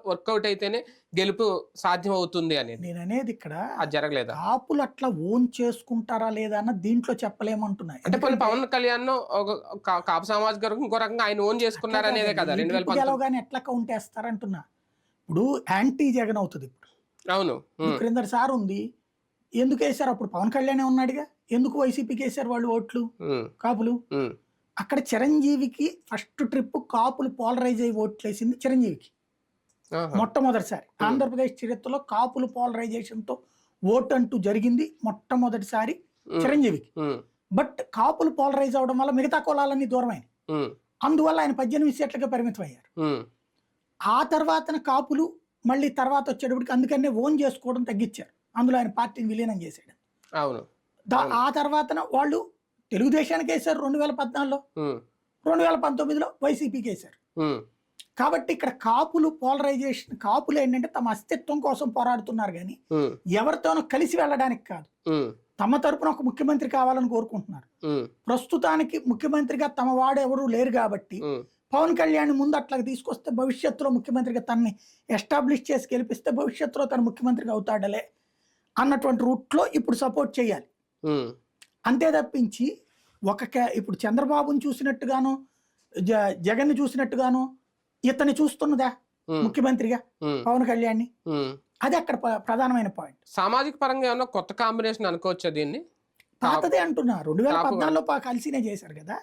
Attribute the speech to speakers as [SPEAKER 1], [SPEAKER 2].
[SPEAKER 1] Work out అయితేనే గెలుపు సాధ్యం అవుతుంది అనేది.
[SPEAKER 2] నేననేది ఇక్కడ
[SPEAKER 1] అది జరగలేదా?
[SPEAKER 2] కాపులు అట్లా ఓన్ చేసుకుంటారా లేదా అన్న దీంట్లో చెప్పలేమంటున్నా.
[SPEAKER 1] అంటే
[SPEAKER 2] ఎందుకంటే
[SPEAKER 1] పవన్ కళ్యాణ్ కాపు సామాజిక వర్గం ఇంకో రకంగా ఆయన ఓన్ చేసుకున్నారనేదే కదా
[SPEAKER 2] ఈ ట్రిప్
[SPEAKER 1] 2019.
[SPEAKER 2] గెలవగానే ఎట్లా కౌంట్ వేస్తారంటున్నా. ఇప్పుడు యాంటీ జగన్ అవుతుంది. ఇప్పుడు
[SPEAKER 1] అవును.
[SPEAKER 2] క్రిందటి సార్ ఉంది, ఎందుకు వేశారు? అప్పుడు పవన్ కళ్యాణ్ ఉన్నాడుగా, ఎందుకు వైసీపీకి వేశారు వాళ్ళు ఓట్లు కాపులు? అక్కడ చిరంజీవికి ఫస్ట్ ట్రిప్ కాపులు పోలరైజ్ అయ్యి ఓట్లు వేసింది చిరంజీవికి మొట్టమొదటిసారి. ఆంధ్రప్రదేశ్ చరిత్రలో కాపులు పోలరైజేషన్ తో ఓటు అంటూ జరిగింది మొట్టమొదటిసారి చిరంజీవికి. బట్ కాపులు పోలరైజ్ అవడం వల్ల మిగతా కులాలన్నీ దూరమైనవి. అందువల్ల ఆయన 18 సీట్లకే పరిమితం అయ్యారు. ఆ తర్వాత కాపులు మళ్ళీ తర్వాత వచ్చేటప్పటికి అందుకనే ఓన్ చేసుకోవడం తగ్గించారు. అందులో ఆయన పార్టీని విలీనం చేశాడు.
[SPEAKER 1] అవును.
[SPEAKER 2] ఆ తర్వాత వాళ్ళు తెలుగుదేశానికి వేశారు 2014లో, 2019లో వైసీపీకి వేశారు. కాబట్టి ఇక్కడ కాపులు పోలరైజేషన్, కాపులు ఏంటంటే తమ అస్తిత్వం కోసం పోరాడుతున్నారు కానీ ఎవరితోనో కలిసి వెళ్ళడానికి కాదు. తమ తరపున ఒక ముఖ్యమంత్రి కావాలని కోరుకుంటున్నారు. ప్రస్తుతానికి ముఖ్యమంత్రిగా తమ వాడు ఎవరు లేరు కాబట్టి పవన్ కళ్యాణ్ ముందు అట్లా తీసుకొస్తే భవిష్యత్తులో ముఖ్యమంత్రిగా తనని ఎస్టాబ్లిష్ చేసి గెలిపిస్తే భవిష్యత్తులో తన ముఖ్యమంత్రిగా అవుతాడలే అన్నటువంటి రూట్లో ఇప్పుడు సపోర్ట్ చేయాలి. అంతే తప్పించి ఇప్పుడు చంద్రబాబుని చూసినట్టుగాను జగన్ చూసినట్టుగాను ఇతన్ని చూస్తున్నదా ముఖ్యమంత్రిగా పవన్ కళ్యాణ్? అది అక్కడ ప్రధానమైన పాయింట్.
[SPEAKER 1] సామాజిక పరంగా ఏమన్నా కొత్త కాంబినేషన్ అనుకోవచ్చా దీన్ని?
[SPEAKER 2] పాతదే అంటున్నా, 2014లో కలిసినే చేశారు కదా.